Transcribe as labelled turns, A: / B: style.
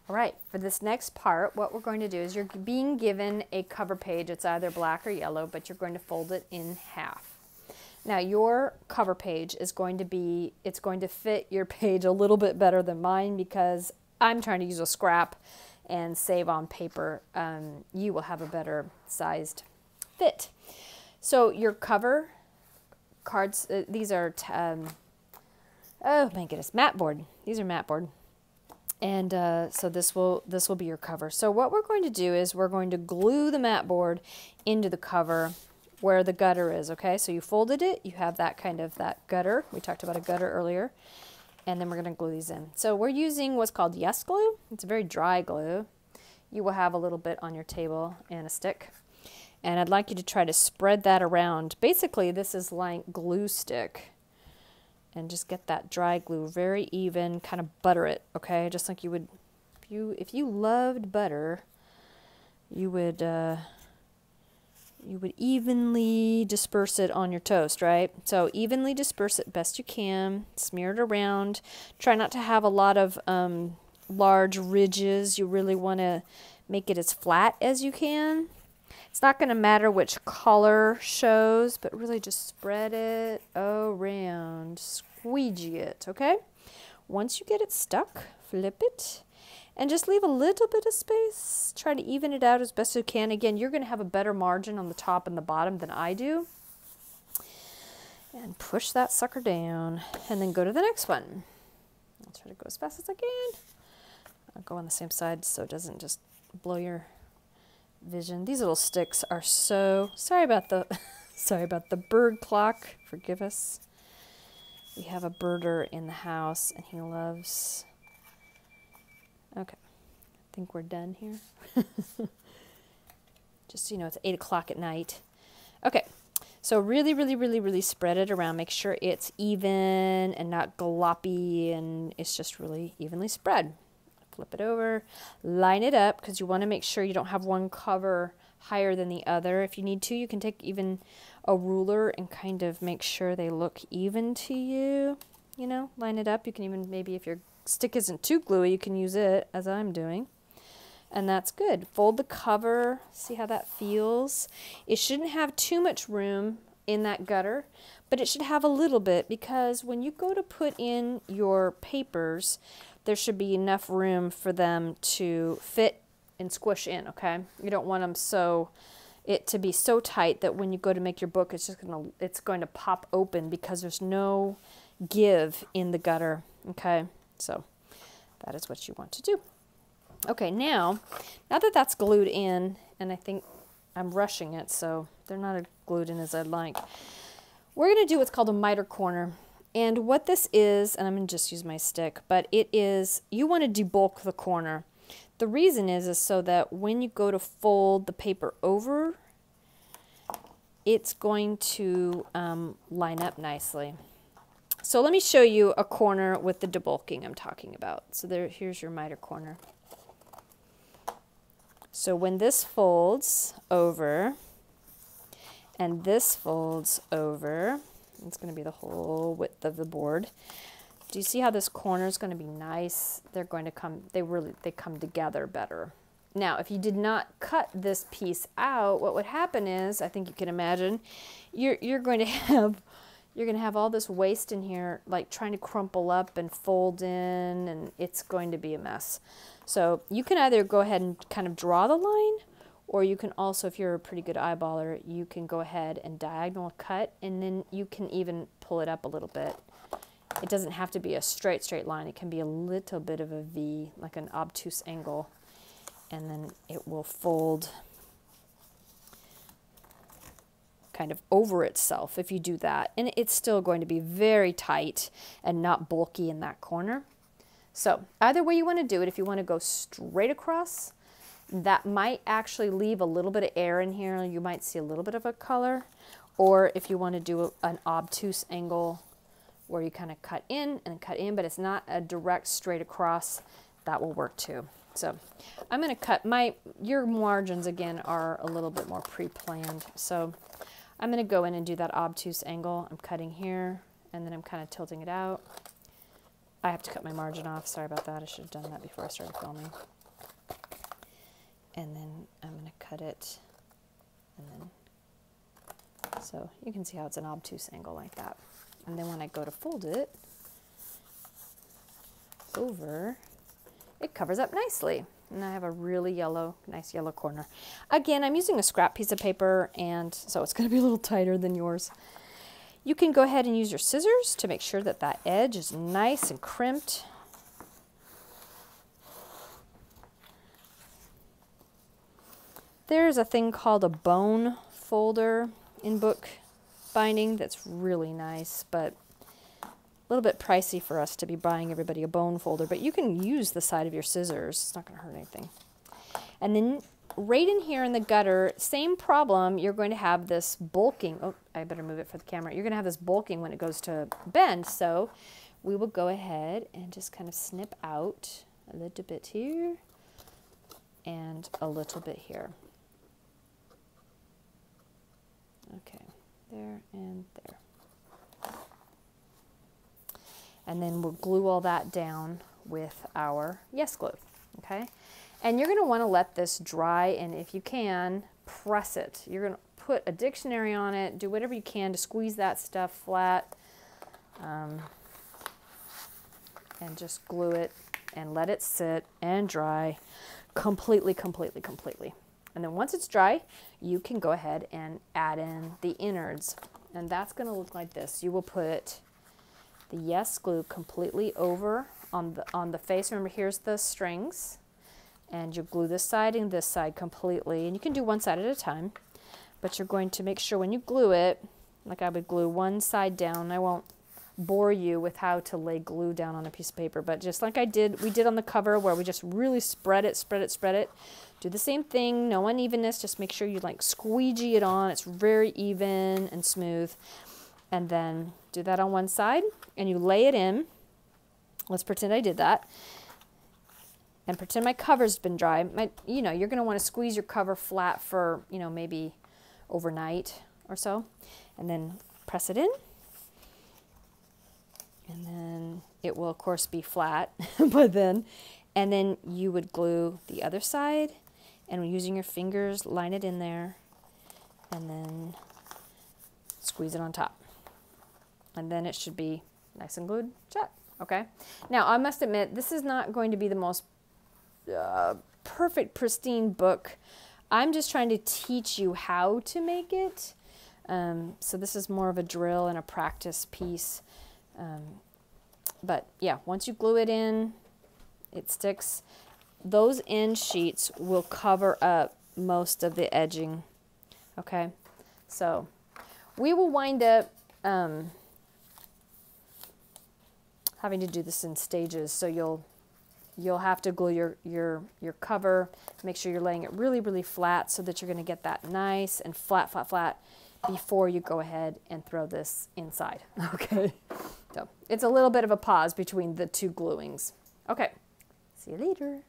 A: All right, for this next part, what we're going to do is you're being given a cover page. It's either black or yellow, but you're going to fold it in half. Now your cover page is going to be, it's going to fit your page a little bit better than mine because I'm trying to use a scrap and save on paper. You will have a better sized fit. So your cover cards, these are, oh my goodness, mat board. These are mat board. And so this will be your cover. So what we're going to do is we're going to glue the mat board into the cover where the gutter is, okay? So you folded it, you have that kind of that gutter. We talked about a gutter earlier. And then we're going to glue these in. So we're using what's called Yes Glue. It's a very dry glue. You will have a little bit on your table and a stick. And I'd like you to try to spread that around. Basically, this is like glue stick. And just get that dry glue very even, kind of butter it, okay? Just like you would, if you loved butter, you would evenly disperse it on your toast, right? So evenly disperse it best you can, smear it around. Try not to have a lot of large ridges. You really want to make it as flat as you can. It's not going to matter which color shows, but really just spread it around, squeegee it, okay? Once you get it stuck, flip it, and just leave a little bit of space. Try to even it out as best you can. Again, you're going to have a better margin on the top and the bottom than I do. And push that sucker down, and then go to the next one. I'll try to go as fast as I can. I'll go on the same side so it doesn't just blow your vision. These little sticks are so, sorry about the bird clock, forgive us. We have a birder in the house and he loves, okay, I think we're done here. Just so you know, it's 8 o'clock at night. Okay, so really spread it around. Make sure it's even and not gloppy, and it's just really evenly spread. Flip it over, line it up, because you want to make sure you don't have one cover higher than the other. If you need to, you can take even a ruler and kind of make sure they look even to you. You know, line it up. You can even, maybe if your stick isn't too gluey, you can use it, as I'm doing. And that's good. Fold the cover. See how that feels? It shouldn't have too much room in that gutter, but it should have a little bit, because when you go to put in your papers, there should be enough room for them to fit and squish in, okay? You don't want them to be so tight that when you go to make your book, it's going to pop open because there's no give in the gutter, okay? So that is what you want to do. Okay, now that that's glued in, and I think I'm rushing it, so they're not as glued in as I'd like, we're going to do what's called a miter corner. And what this is, and I'm going to just use my stick, but it is, you want to debulk the corner. The reason is so that when you go to fold the paper over, it's going to line up nicely. So let me show you a corner with the debulking I'm talking about. So here's your miter corner. So when this folds over, and this folds over, it's going to be the whole width of the board. Do you see how this corner is going to be nice? They're going to come, they come together better. Now, if you did not cut this piece out, what would happen is, I think you can imagine, you're going to have all this waste in here, like trying to crumple up and fold in, and it's going to be a mess. So you can either go ahead and kind of draw the line, or you can also, if you're a pretty good eyeballer, you can go ahead and diagonal cut, and then you can even pull it up a little bit. It doesn't have to be a straight line. It can be a little bit of a V, like an obtuse angle, and then it will fold kind of over itself if you do that. And it's still going to be very tight and not bulky in that corner. So either way you want to do it, if you want to go straight across, that might actually leave a little bit of air in here. You might see a little bit of a color. Or if you want to do an obtuse angle where you kind of cut in and cut in, but it's not a direct straight across, that will work too. So I'm going to cut your margins again are a little bit more pre-planned. So I'm going to go in and do that obtuse angle. I'm cutting here, and then I'm kind of tilting it out. I have to cut my margin off. Sorry about that. I should have done that before I started filming. And then I'm going to cut it, and then, so you can see how it's an obtuse angle like that. And then when I go to fold it over, it covers up nicely. And I have a really nice yellow corner. Again, I'm using a scrap piece of paper, and so it's going to be a little tighter than yours. You can go ahead and use your scissors to make sure that that edge is nice and crimped. There's a thing called a bone folder in book binding that's really nice, but a little bit pricey for us to be buying everybody a bone folder, but you can use the side of your scissors. It's not going to hurt anything. And then right in here in the gutter, same problem. You're going to have this bulking. Oh, I better move it for the camera. You're going to have this bulking when it goes to bend. So we will go ahead and just kind of snip out a little bit here and a little bit here. Okay, there and there. And then we'll glue all that down with our Yes Glue, okay? And you're going to want to let this dry, and if you can, press it. You're going to put a dictionary on it, do whatever you can to squeeze that stuff flat, and just glue it and let it sit and dry completely. And then once it's dry, you can go ahead and add in the innards. And that's going to look like this. You will put the Yes Glue completely over on the face. Remember, here's the strings. And you'll glue this side and this side completely. And you can do one side at a time. But you're going to make sure when you glue it, like I would glue one side down. I won't bore you with how to lay glue down on a piece of paper. But just like we did on the cover where we just really spread it. Do the same thing, no unevenness, just make sure you like squeegee it on. It's very even and smooth. And then do that on one side and you lay it in. Let's pretend I did that. And pretend my cover's been dry. You're going to want to squeeze your cover flat for, maybe overnight or so. And then press it in. And then it will, of course, be flat by then. And then you would glue the other side. And using your fingers, line it in there, and then squeeze it on top. And then it should be nice and glued shut, okay? Now, I must admit, this is not going to be the most perfect, pristine book. I'm just trying to teach you how to make it. So this is more of a drill and a practice piece. But yeah, once you glue it in, it sticks. Those end sheets will cover up most of the edging, okay? So we will wind up having to do this in stages. So you'll have to glue your cover. Make sure you're laying it really flat so that you're going to get that nice and flat before you go ahead and throw this inside, okay? So it's a little bit of a pause between the two gluings. Okay, see you later.